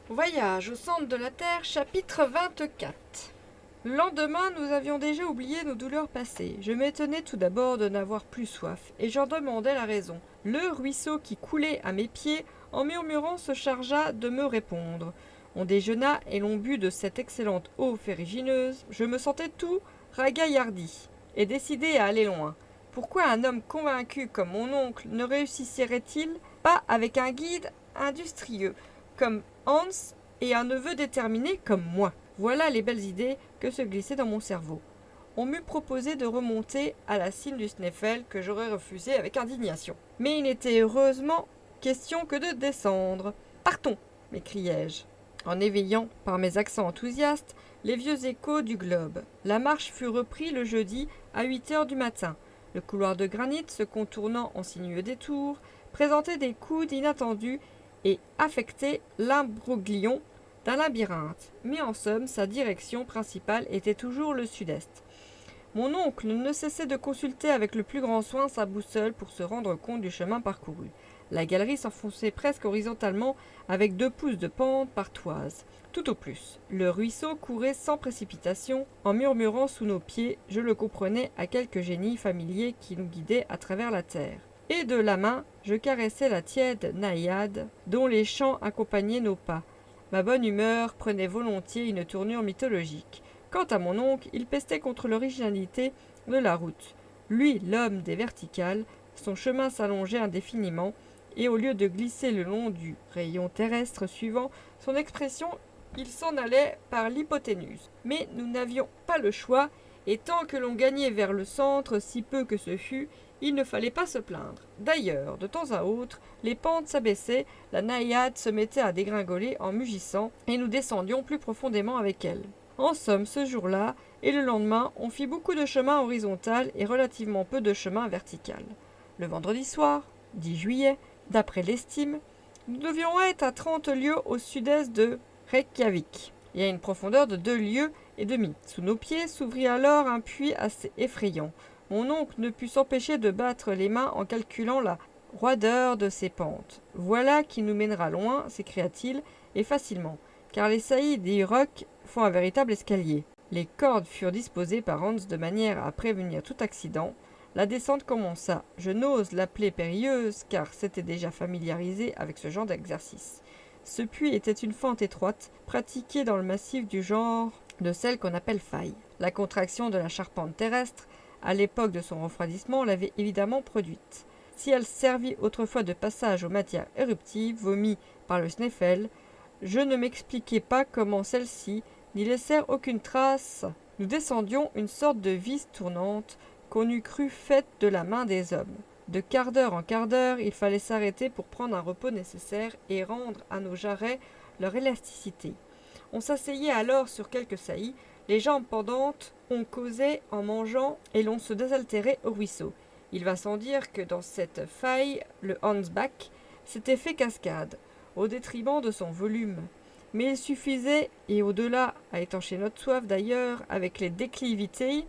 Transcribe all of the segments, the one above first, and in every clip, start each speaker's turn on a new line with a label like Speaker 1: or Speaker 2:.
Speaker 1: Voyage au centre de la Terre, chapitre 24. Le lendemain, nous avions déjà oublié nos douleurs passées. Je m'étonnais tout d'abord de n'avoir plus soif, et j'en demandais la raison. Le ruisseau qui coulait à mes pieds, en murmurant, se chargea de me répondre. On déjeuna et l'on but de cette excellente eau ferrugineuse. Je me sentais tout ragaillardi, et décidé à aller loin. Pourquoi un homme convaincu comme mon oncle ne réussirait-il pas avec un guide industrieux comme Hans et un neveu déterminé comme moi? Voilà les belles idées que se glissaient dans mon cerveau. On m'eût proposé de remonter à la cime du Sneffel que j'aurais refusé avec indignation. Mais il n'était heureusement question que de descendre. Partons, m'écriai-je, en éveillant, par mes accents enthousiastes, les vieux échos du globe. La marche fut reprise le jeudi à 8 heures du matin. Le couloir de granit, se contournant en sinueux détours, présentait des coudes inattendus et affectait l'imbroglion d'un labyrinthe, mais en somme, sa direction principale était toujours le sud-est. Mon oncle ne cessait de consulter avec le plus grand soin sa boussole pour se rendre compte du chemin parcouru. La galerie s'enfonçait presque horizontalement avec 2 pouces de pente par toise, tout au plus. Le ruisseau courait sans précipitation, en murmurant sous nos pieds, je le comprenais à quelque génie familier qui nous guidait à travers la terre. Et de la main, je caressais la tiède naïade dont les chants accompagnaient nos pas. Ma bonne humeur prenait volontiers une tournure mythologique. Quant à mon oncle, il pestait contre l'originalité de la route. Lui, l'homme des verticales, son chemin s'allongeait indéfiniment, et au lieu de glisser le long du rayon terrestre suivant son expression, il s'en allait par l'hypoténuse. Mais nous n'avions pas le choix, et tant que l'on gagnait vers le centre, si peu que ce fût, il ne fallait pas se plaindre. D'ailleurs, de temps à autre, les pentes s'abaissaient, la naïade se mettait à dégringoler en mugissant, et nous descendions plus profondément avec elle. En somme, ce jour-là et le lendemain, on fit beaucoup de chemin horizontal et relativement peu de chemin vertical. Le vendredi soir, 10 juillet, d'après l'estime, nous devions être à 30 lieues au sud-est de Reykjavik, et à une profondeur de 2 lieues et demie. Sous nos pieds s'ouvrit alors un puits assez effrayant. Mon oncle ne put s'empêcher de battre les mains en calculant la roideur de ces pentes. Voilà qui nous mènera loin, s'écria-t-il, et facilement, car les saillies des rocs font un véritable escalier. Les cordes furent disposées par Hans de manière à prévenir tout accident. La descente commença. Je n'ose l'appeler périlleuse, car c'était déjà familiarisé avec ce genre d'exercice. Ce puits était une fente étroite, pratiquée dans le massif du genre de celle qu'on appelle faille. La contraction de la charpente terrestre, à l'époque de son refroidissement, l'avait évidemment produite. Si elle servit autrefois de passage aux matières éruptives vomies par le Sneffel, je ne m'expliquais pas comment celles-ci n'y laissèrent aucune trace. Nous descendions une sorte de vis tournante qu'on eût cru faite de la main des hommes. De quart d'heure en quart d'heure, il fallait s'arrêter pour prendre un repos nécessaire et rendre à nos jarrets leur élasticité. On s'asseyait alors sur quelques saillies, les jambes pendantes, on causait en mangeant et l'on se désaltérait au ruisseau. Il va sans dire que dans cette faille, le Hansbach s'était fait cascade, au détriment de son volume. Mais il suffisait, et au-delà, à étancher notre soif d'ailleurs, avec les déclivités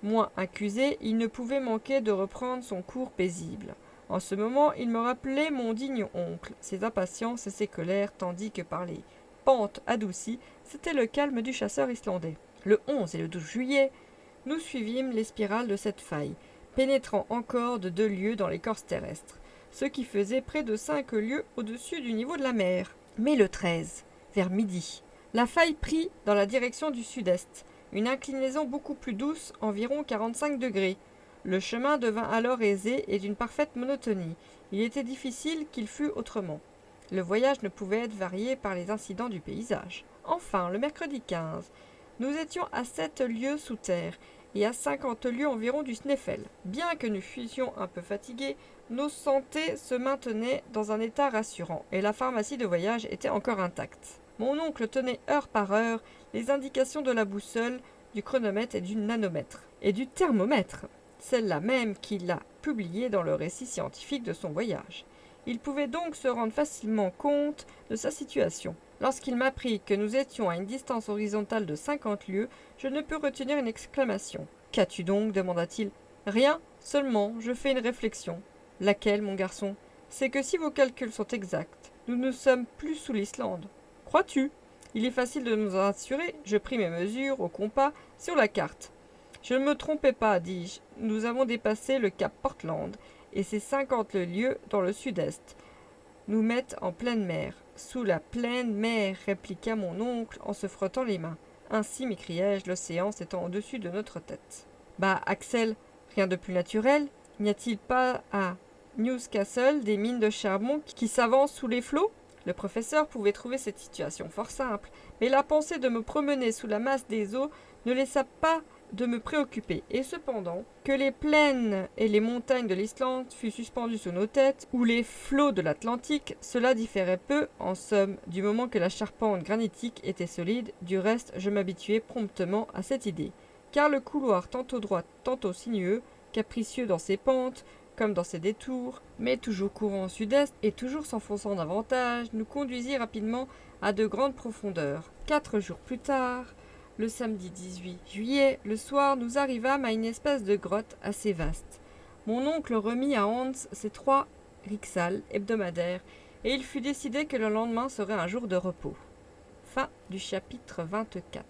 Speaker 1: moins accusées, il ne pouvait manquer de reprendre son cours paisible. En ce moment, il me rappelait mon digne oncle, ses impatiences et ses colères, tandis que par les pentes adoucies, c'était le calme du chasseur islandais. Le 11 et le 12 juillet, nous suivîmes les spirales de cette faille, pénétrant encore de 2 lieues dans l'écorce terrestre, ce qui faisait près de 5 lieues au-dessus du niveau de la mer. Mais le 13, vers midi, la faille prit dans la direction du sud-est, une inclinaison beaucoup plus douce, environ 45 degrés. Le chemin devint alors aisé et d'une parfaite monotonie. Il était difficile qu'il fût autrement. Le voyage ne pouvait être varié par les incidents du paysage. Enfin, le mercredi 15, nous étions à 7 lieues sous terre et à 50 lieues environ du Sneffel. Bien que nous fussions un peu fatigués, nos santés se maintenaient dans un état rassurant et la pharmacie de voyage était encore intacte. Mon oncle tenait heure par heure les indications de la boussole, du chronomètre et du nanomètre, et du thermomètre, celle-là même qu'il a publiée dans le récit scientifique de son voyage. Il pouvait donc se rendre facilement compte de sa situation. Lorsqu'il m'apprit que nous étions à une distance horizontale de 50 lieues, je ne pus retenir une exclamation. « Qu'as-tu donc » demanda-t-il. « Rien, seulement je fais une réflexion. »« Laquelle, mon garçon ? C'est que si vos calculs sont exacts, nous ne sommes plus sous l'Islande. » Crois-tu ? Il est facile de nous en assurer. Je pris mes mesures au compas sur la carte. Je ne me trompais pas, dis-je. Nous avons dépassé le cap Portland, et c'est 50 lieues dans le sud-est. Nous mettent en pleine mer. Sous la pleine mer, répliqua mon oncle en se frottant les mains. Ainsi, m'écriai-je, l'océan s'étend au-dessus de notre tête. Bah, Axel, rien de plus naturel. N'y a-t-il pas à Newcastle des mines de charbon qui s'avancent sous les flots ? Le professeur pouvait trouver cette situation fort simple, mais la pensée de me promener sous la masse des eaux ne laissa pas de me préoccuper, et cependant, que les plaines et les montagnes de l'Islande fussent suspendues sous nos têtes, ou les flots de l'Atlantique, cela différait peu, en somme, du moment que la charpente granitique était solide. Du reste, je m'habituai promptement à cette idée, car le couloir tantôt droit, tantôt sinueux, capricieux dans ses pentes, comme dans ses détours, mais toujours courant au sud-est et toujours s'enfonçant davantage, nous conduisit rapidement à de grandes profondeurs. 4 jours plus tard, le samedi 18 juillet, le soir, nous arrivâmes à une espèce de grotte assez vaste. Mon oncle remit à Hans ses 3 riksals hebdomadaires, et il fut décidé que le lendemain serait un jour de repos. Fin du chapitre 24.